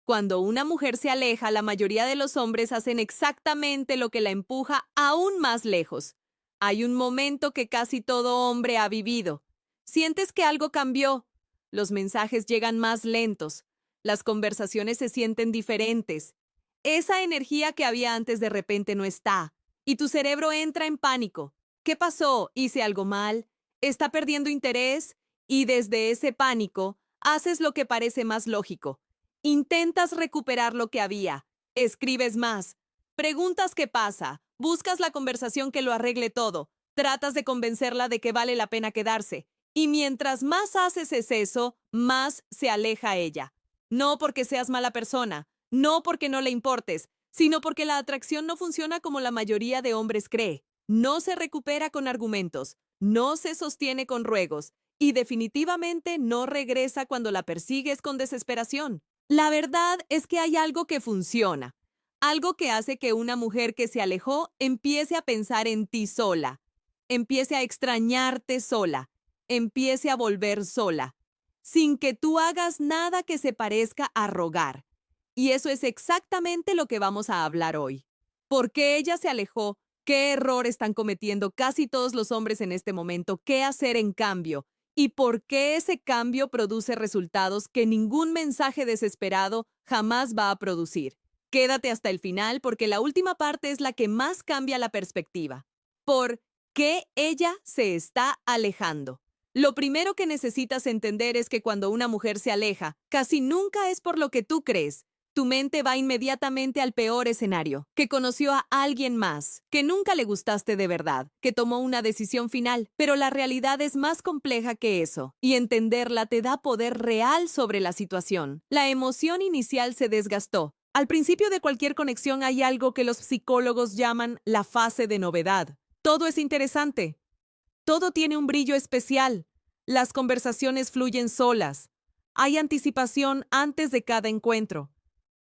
Cuando una mujer se aleja, la mayoría de los hombres hacen exactamente lo que la empuja aún más lejos. Hay un momento que casi todo hombre ha vivido. Sientes que algo cambió. Los mensajes llegan más lentos. Las conversaciones se sienten diferentes. Esa energía que había antes de repente no está. Y tu cerebro entra en pánico. ¿Qué pasó? ¿Hice algo mal? ¿Está perdiendo interés? Y desde ese pánico, haces lo que parece más lógico. Intentas recuperar lo que había. Escribes más. Preguntas qué pasa. Buscas la conversación que lo arregle todo. Tratas de convencerla de que vale la pena quedarse. Y mientras más haces eso, más se aleja ella. No porque seas mala persona, no porque no le importes, sino porque la atracción no funciona como la mayoría de hombres cree. No se recupera con argumentos, no se sostiene con ruegos y definitivamente no regresa cuando la persigues con desesperación. La verdad es que hay algo que funciona, algo que hace que una mujer que se alejó empiece a pensar en ti sola, empiece a extrañarte sola, empiece a volver sola, sin que tú hagas nada que se parezca a rogar. Y eso es exactamente lo que vamos a hablar hoy. ¿Por qué ella se alejó? ¿Qué error están cometiendo casi todos los hombres en este momento? ¿Qué hacer en cambio? ¿Y por qué ese cambio produce resultados que ningún mensaje desesperado jamás va a producir? Quédate hasta el final porque la última parte es la que más cambia la perspectiva. ¿Por qué ella se está alejando? Lo primero que necesitas entender es que cuando una mujer se aleja, casi nunca es por lo que tú crees. Tu mente va inmediatamente al peor escenario, que conoció a alguien más, que nunca le gustaste de verdad, que tomó una decisión final, pero la realidad es más compleja que eso, y entenderla te da poder real sobre la situación. La emoción inicial se desgastó. Al principio de cualquier conexión hay algo que los psicólogos llaman la fase de novedad. Todo es interesante. Todo tiene un brillo especial. Las conversaciones fluyen solas. Hay anticipación antes de cada encuentro.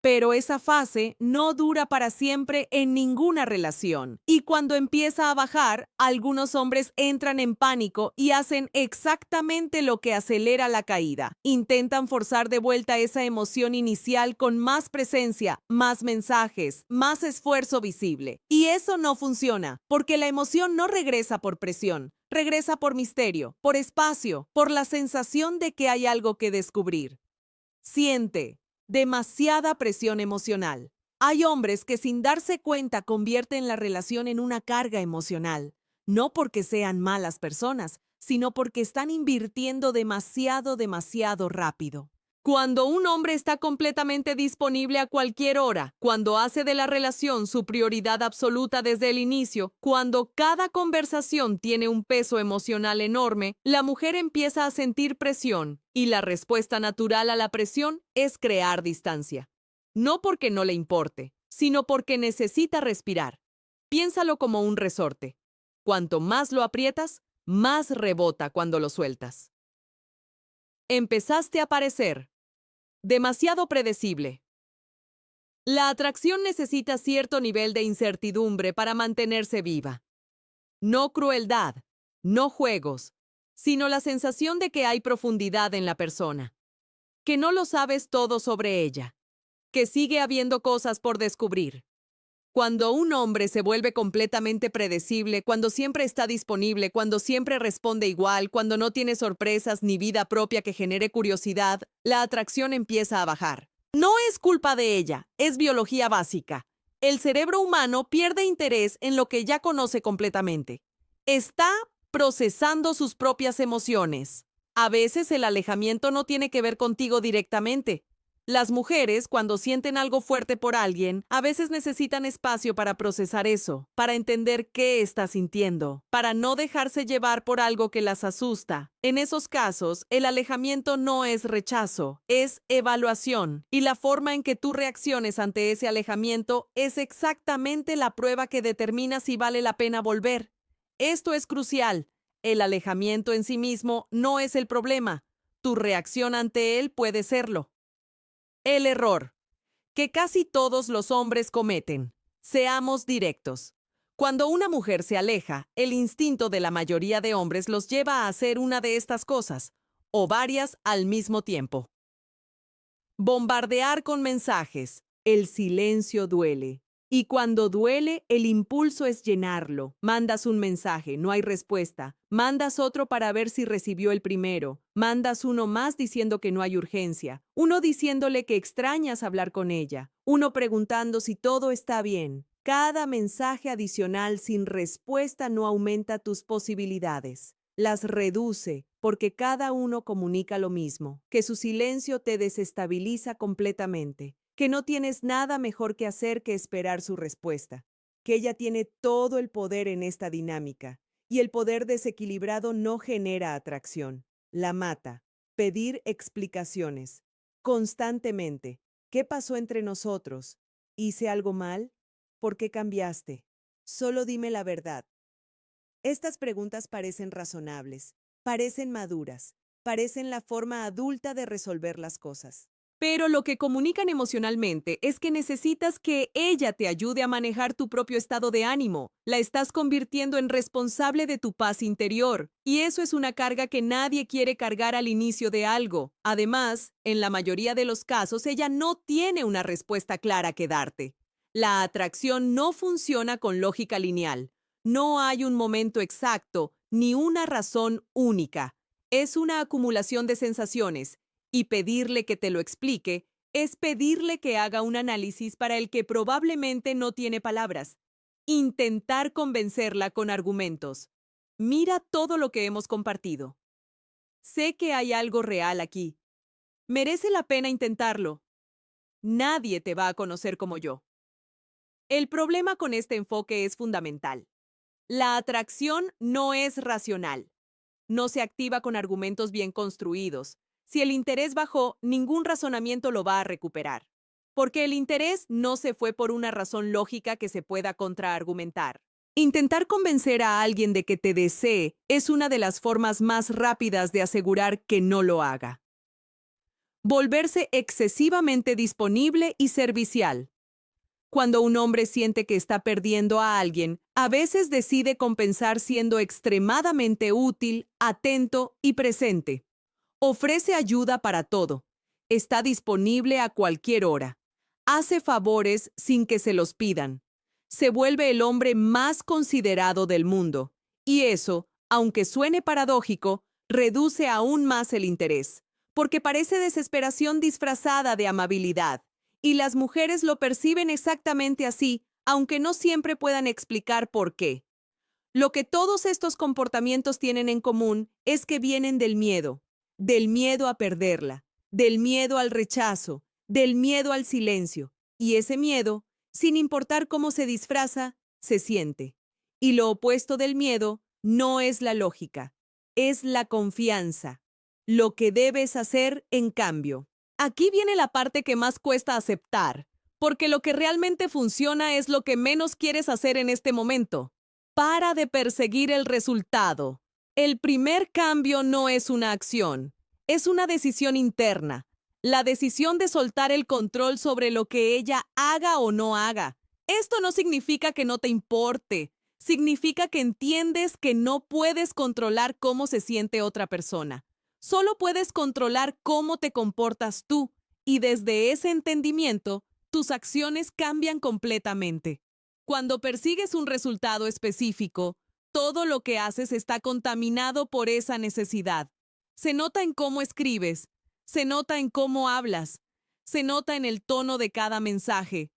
Pero esa fase no dura para siempre en ninguna relación. Y cuando empieza a bajar, algunos hombres entran en pánico y hacen exactamente lo que acelera la caída. Intentan forzar de vuelta esa emoción inicial con más presencia, más mensajes, más esfuerzo visible. Y eso no funciona, porque la emoción no regresa por presión. Regresa por misterio, por espacio, por la sensación de que hay algo que descubrir. Siente demasiada presión emocional. Hay hombres que sin darse cuenta convierten la relación en una carga emocional, no porque sean malas personas, sino porque están invirtiendo demasiado rápido. Cuando un hombre está completamente disponible a cualquier hora, cuando hace de la relación su prioridad absoluta desde el inicio, cuando cada conversación tiene un peso emocional enorme, la mujer empieza a sentir presión y la respuesta natural a la presión es crear distancia. No porque no le importe, sino porque necesita respirar. Piénsalo como un resorte. Cuanto más lo aprietas, más rebota cuando lo sueltas. Empezaste a parecer demasiado predecible. La atracción necesita cierto nivel de incertidumbre para mantenerse viva. No crueldad, no juegos, sino la sensación de que hay profundidad en la persona, que no lo sabes todo sobre ella, que sigue habiendo cosas por descubrir. Cuando un hombre se vuelve completamente predecible, cuando siempre está disponible, cuando siempre responde igual, cuando no tiene sorpresas ni vida propia que genere curiosidad, la atracción empieza a bajar. No es culpa de ella, es biología básica. El cerebro humano pierde interés en lo que ya conoce completamente. Está procesando sus propias emociones. A veces el alejamiento no tiene que ver contigo directamente. Las mujeres, cuando sienten algo fuerte por alguien, a veces necesitan espacio para procesar eso, para entender qué está sintiendo, para no dejarse llevar por algo que las asusta. En esos casos, el alejamiento no es rechazo, es evaluación, y la forma en que tú reacciones ante ese alejamiento es exactamente la prueba que determina si vale la pena volver. Esto es crucial. El alejamiento en sí mismo no es el problema. Tu reacción ante él puede serlo. El error que casi todos los hombres cometen. Seamos directos. Cuando una mujer se aleja, el instinto de la mayoría de hombres los lleva a hacer una de estas cosas, o varias al mismo tiempo. Bombardear con mensajes. El silencio duele. Y cuando duele, el impulso es llenarlo. Mandas un mensaje, no hay respuesta. Mandas otro para ver si recibió el primero. Mandas uno más diciendo que no hay urgencia. Uno diciéndole que extrañas hablar con ella. Uno preguntando si todo está bien. Cada mensaje adicional sin respuesta no aumenta tus posibilidades. Las reduce porque cada uno comunica lo mismo, que su silencio te desestabiliza completamente, que no tienes nada mejor que hacer que esperar su respuesta, que ella tiene todo el poder en esta dinámica, y el poder desequilibrado no genera atracción, la mata. Pedir explicaciones, constantemente. ¿Qué pasó entre nosotros? ¿Hice algo mal? ¿Por qué cambiaste? Solo dime la verdad. Estas preguntas parecen razonables, parecen maduras, parecen la forma adulta de resolver las cosas. Pero lo que comunican emocionalmente es que necesitas que ella te ayude a manejar tu propio estado de ánimo. La estás convirtiendo en responsable de tu paz interior. Y eso es una carga que nadie quiere cargar al inicio de algo. Además, en la mayoría de los casos, ella no tiene una respuesta clara que darte. La atracción no funciona con lógica lineal. No hay un momento exacto ni una razón única. Es una acumulación de sensaciones, y pedirle que te lo explique es pedirle que haga un análisis para el que probablemente no tiene palabras. Intentar convencerla con argumentos. Mira todo lo que hemos compartido. Sé que hay algo real aquí. Merece la pena intentarlo. Nadie te va a conocer como yo. El problema con este enfoque es fundamental. La atracción no es racional. No se activa con argumentos bien construidos. Si el interés bajó, ningún razonamiento lo va a recuperar. Porque el interés no se fue por una razón lógica que se pueda contraargumentar. Intentar convencer a alguien de que te desee es una de las formas más rápidas de asegurar que no lo haga. Volverse excesivamente disponible y servicial. Cuando un hombre siente que está perdiendo a alguien, a veces decide compensar siendo extremadamente útil, atento y presente. Ofrece ayuda para todo. Está disponible a cualquier hora. Hace favores sin que se los pidan. Se vuelve el hombre más considerado del mundo. Y eso, aunque suene paradójico, reduce aún más el interés, porque parece desesperación disfrazada de amabilidad. Y las mujeres lo perciben exactamente así, aunque no siempre puedan explicar por qué. Lo que todos estos comportamientos tienen en común es que vienen del miedo a perderla, del miedo al rechazo, del miedo al silencio. Y ese miedo, sin importar cómo se disfraza, se siente. Y lo opuesto del miedo no es la lógica, es la confianza. Lo que debes hacer, en cambio. Aquí viene la parte que más cuesta aceptar, porque lo que realmente funciona es lo que menos quieres hacer en este momento. Para de perseguir el resultado. El primer cambio no es una acción, es una decisión interna. La decisión de soltar el control sobre lo que ella haga o no haga. Esto no significa que no te importe, significa que entiendes que no puedes controlar cómo se siente otra persona. Solo puedes controlar cómo te comportas tú, y desde ese entendimiento, tus acciones cambian completamente. Cuando persigues un resultado específico, todo lo que haces está contaminado por esa necesidad. Se nota en cómo escribes, se nota en cómo hablas, se nota en el tono de cada mensaje.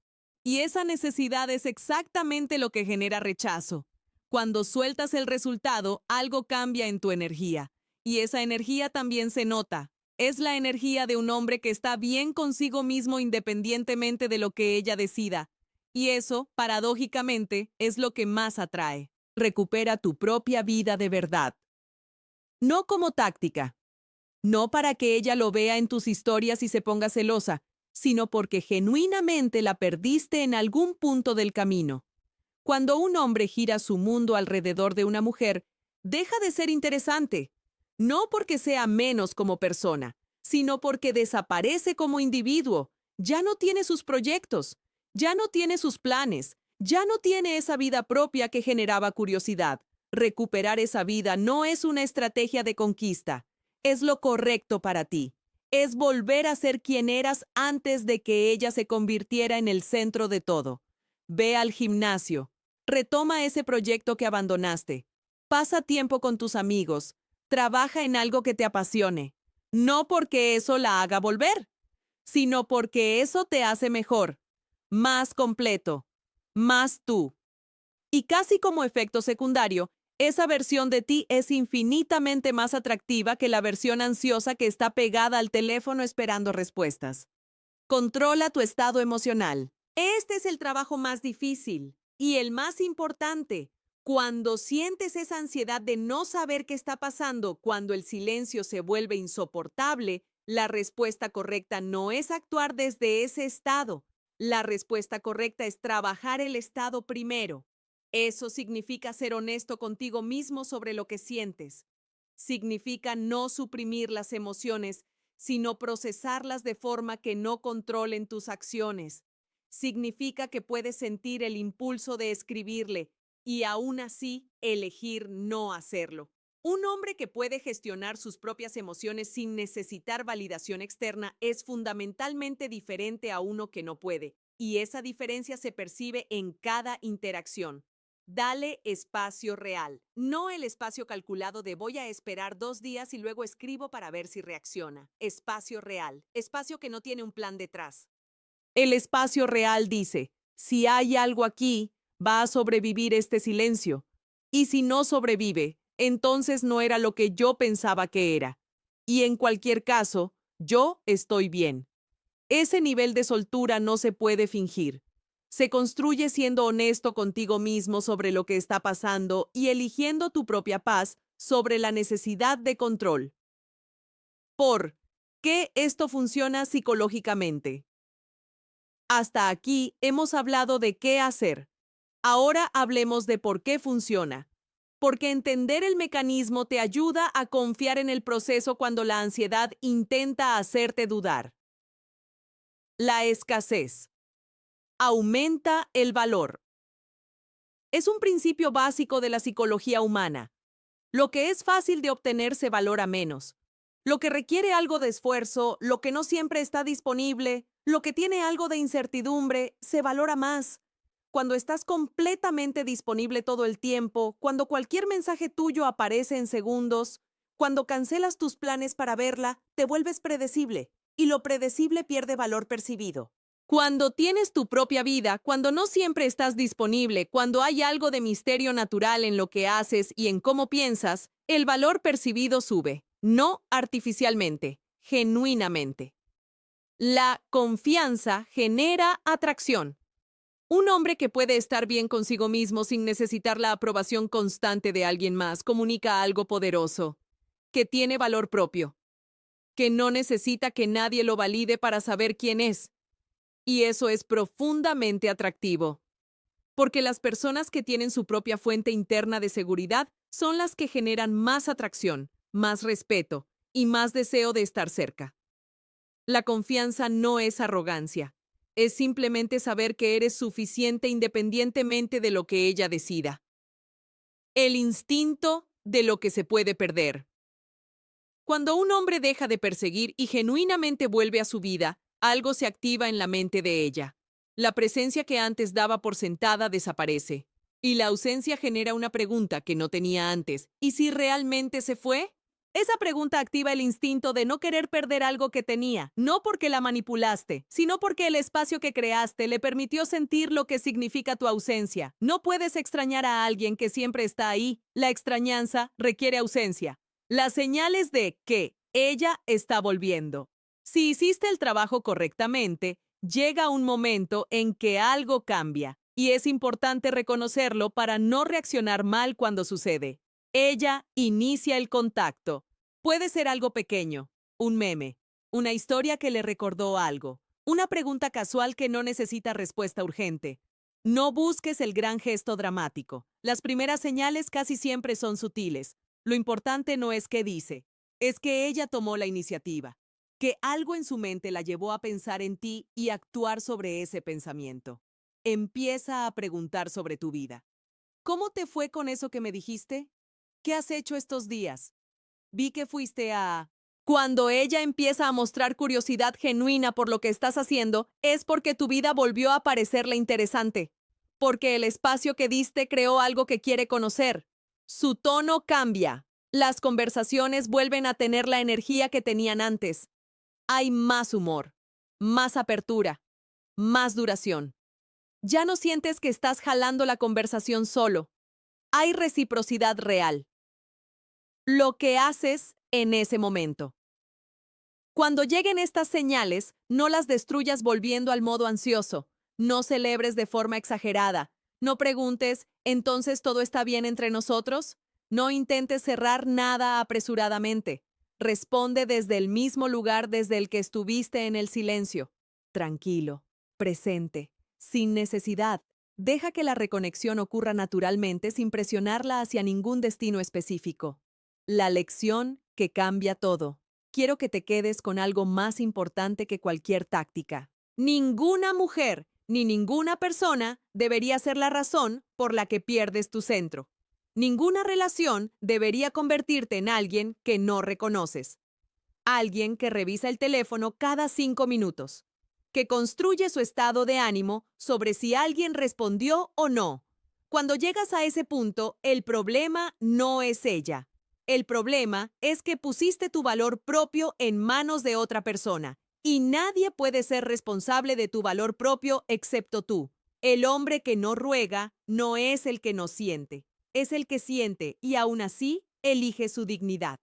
Y esa necesidad es exactamente lo que genera rechazo. Cuando sueltas el resultado, algo cambia en tu energía. Y esa energía también se nota. Es la energía de un hombre que está bien consigo mismo independientemente de lo que ella decida. Y eso, paradójicamente, es lo que más atrae. Recupera tu propia vida de verdad. No como táctica. No para que ella lo vea en tus historias y se ponga celosa, sino porque genuinamente la perdiste en algún punto del camino. Cuando un hombre gira su mundo alrededor de una mujer, deja de ser interesante. No porque sea menos como persona, sino porque desaparece como individuo. Ya no tiene sus proyectos, ya no tiene sus planes, ya no tiene esa vida propia que generaba curiosidad. Recuperar esa vida no es una estrategia de conquista, es lo correcto para ti. Es volver a ser quien eras antes de que ella se convirtiera en el centro de todo. Ve al gimnasio. Retoma ese proyecto que abandonaste. Pasa tiempo con tus amigos. Trabaja en algo que te apasione. No porque eso la haga volver, sino porque eso te hace mejor, más completo, más tú. Y casi como efecto secundario, esa versión de ti es infinitamente más atractiva que la versión ansiosa que está pegada al teléfono esperando respuestas. Controla tu estado emocional. Este es el trabajo más difícil y el más importante. Cuando sientes esa ansiedad de no saber qué está pasando, cuando el silencio se vuelve insoportable, la respuesta correcta no es actuar desde ese estado. La respuesta correcta es trabajar el estado primero. Eso significa ser honesto contigo mismo sobre lo que sientes. Significa no suprimir las emociones, sino procesarlas de forma que no controlen tus acciones. Significa que puedes sentir el impulso de escribirle y aún así elegir no hacerlo. Un hombre que puede gestionar sus propias emociones sin necesitar validación externa es fundamentalmente diferente a uno que no puede, y esa diferencia se percibe en cada interacción. Dale espacio real, no el espacio calculado de voy a esperar 2 días y luego escribo para ver si reacciona. Espacio real, espacio que no tiene un plan detrás. El espacio real dice, si hay algo aquí, va a sobrevivir este silencio. Y si no sobrevive, entonces no era lo que yo pensaba que era. Y en cualquier caso, yo estoy bien. Ese nivel de soltura no se puede fingir. Se construye siendo honesto contigo mismo sobre lo que está pasando y eligiendo tu propia paz sobre la necesidad de control. ¿Por qué esto funciona psicológicamente? Hasta aquí hemos hablado de qué hacer. Ahora hablemos de por qué funciona. Porque entender el mecanismo te ayuda a confiar en el proceso cuando la ansiedad intenta hacerte dudar. La escasez. Aumenta el valor. Es un principio básico de la psicología humana. Lo que es fácil de obtener se valora menos. Lo que requiere algo de esfuerzo, lo que no siempre está disponible, lo que tiene algo de incertidumbre, se valora más. Cuando estás completamente disponible todo el tiempo, cuando cualquier mensaje tuyo aparece en segundos, cuando cancelas tus planes para verla, te vuelves predecible, y lo predecible pierde valor percibido. Cuando tienes tu propia vida, cuando no siempre estás disponible, cuando hay algo de misterio natural en lo que haces y en cómo piensas, el valor percibido sube, no artificialmente, genuinamente. La confianza genera atracción. Un hombre que puede estar bien consigo mismo sin necesitar la aprobación constante de alguien más comunica algo poderoso, que tiene valor propio, que no necesita que nadie lo valide para saber quién es. Y eso es profundamente atractivo, porque las personas que tienen su propia fuente interna de seguridad son las que generan más atracción, más respeto y más deseo de estar cerca. La confianza no es arrogancia, es simplemente saber que eres suficiente independientemente de lo que ella decida. El instinto de lo que se puede perder. Cuando un hombre deja de perseguir y genuinamente vuelve a su vida, algo se activa en la mente de ella. La presencia que antes daba por sentada desaparece. Y la ausencia genera una pregunta que no tenía antes. ¿Y si realmente se fue? Esa pregunta activa el instinto de no querer perder algo que tenía, no porque la manipulaste, sino porque el espacio que creaste le permitió sentir lo que significa tu ausencia. No puedes extrañar a alguien que siempre está ahí. La extrañanza requiere ausencia. Las señales de que ella está volviendo. Si hiciste el trabajo correctamente, llega un momento en que algo cambia, y es importante reconocerlo para no reaccionar mal cuando sucede. Ella inicia el contacto. Puede ser algo pequeño, un meme, una historia que le recordó algo, una pregunta casual que no necesita respuesta urgente. No busques el gran gesto dramático. Las primeras señales casi siempre son sutiles. Lo importante no es qué dice, es que ella tomó la iniciativa, que algo en su mente la llevó a pensar en ti y actuar sobre ese pensamiento. Empieza a preguntar sobre tu vida. ¿Cómo te fue con eso que me dijiste? ¿Qué has hecho estos días? Vi que fuiste a... Cuando ella empieza a mostrar curiosidad genuina por lo que estás haciendo, es porque tu vida volvió a parecerle interesante, porque el espacio que diste creó algo que quiere conocer. Su tono cambia. Las conversaciones vuelven a tener la energía que tenían antes. Hay más humor, más apertura, más duración. Ya no sientes que estás jalando la conversación solo. Hay reciprocidad real. Lo que haces en ese momento. Cuando lleguen estas señales, no las destruyas volviendo al modo ansioso. No celebres de forma exagerada. No preguntes, ¿entonces todo está bien entre nosotros? No intentes cerrar nada apresuradamente. Responde desde el mismo lugar desde el que estuviste en el silencio. Tranquilo, presente, sin necesidad. Deja que la reconexión ocurra naturalmente sin presionarla hacia ningún destino específico. La lección que cambia todo. Quiero que te quedes con algo más importante que cualquier táctica. Ninguna mujer ni ninguna persona debería ser la razón por la que pierdes tu centro. Ninguna relación debería convertirte en alguien que no reconoces. Alguien que revisa el teléfono cada 5 minutos. Que construye su estado de ánimo sobre si alguien respondió o no. Cuando llegas a ese punto, el problema no es ella. El problema es que pusiste tu valor propio en manos de otra persona, y nadie puede ser responsable de tu valor propio excepto tú. El hombre que no ruega no es el que no siente, es el que siente y aún así elige su dignidad.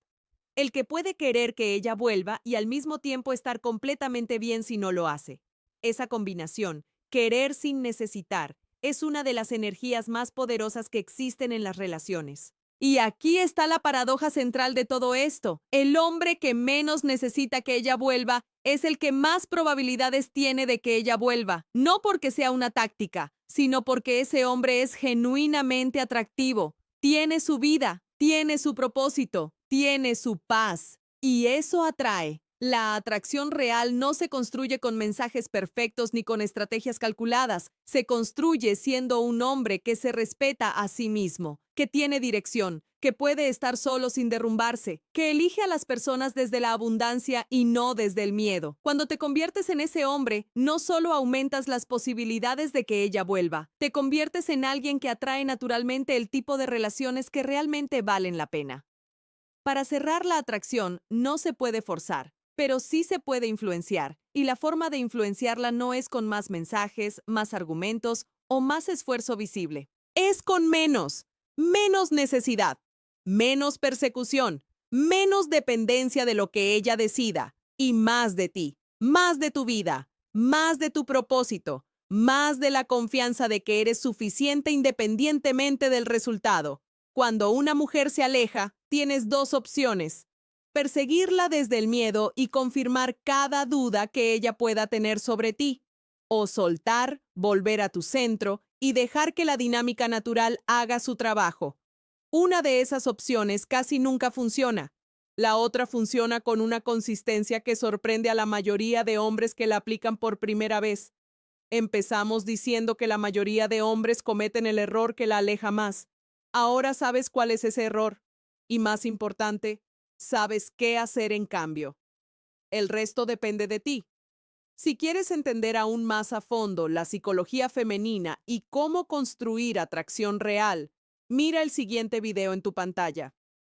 El que puede querer que ella vuelva y al mismo tiempo estar completamente bien si no lo hace. Esa combinación, querer sin necesitar, es una de las energías más poderosas que existen en las relaciones. Y aquí está la paradoja central de todo esto. El hombre que menos necesita que ella vuelva es el que más probabilidades tiene de que ella vuelva. No porque sea una táctica, sino porque ese hombre es genuinamente atractivo. Tiene su vida, tiene su propósito, tiene su paz. Y eso atrae. La atracción real no se construye con mensajes perfectos ni con estrategias calculadas. Se construye siendo un hombre que se respeta a sí mismo, que tiene dirección, que puede estar solo sin derrumbarse, que elige a las personas desde la abundancia y no desde el miedo. Cuando te conviertes en ese hombre, no solo aumentas las posibilidades de que ella vuelva, te conviertes en alguien que atrae naturalmente el tipo de relaciones que realmente valen la pena. Para cerrar la atracción no se puede forzar, pero sí se puede influenciar, y la forma de influenciarla no es con más mensajes, más argumentos o más esfuerzo visible. Es con menos necesidad, menos persecución, menos dependencia de lo que ella decida, y más de ti, más de tu vida, más de tu propósito, más de la confianza de que eres suficiente independientemente del resultado. Cuando una mujer se aleja, tienes dos opciones: perseguirla desde el miedo y confirmar cada duda que ella pueda tener sobre ti, o soltar, volver a tu centro y dejar que la dinámica natural haga su trabajo. Una de esas opciones casi nunca funciona. La otra funciona con una consistencia que sorprende a la mayoría de hombres que la aplican por primera vez. Empezamos diciendo que la mayoría de hombres cometen el error que la aleja más. Ahora sabes cuál es ese error. Y más importante, sabes qué hacer en cambio. El resto depende de ti. Si quieres entender aún más a fondo la psicología femenina y cómo construir atracción real, mira el siguiente video en tu pantalla.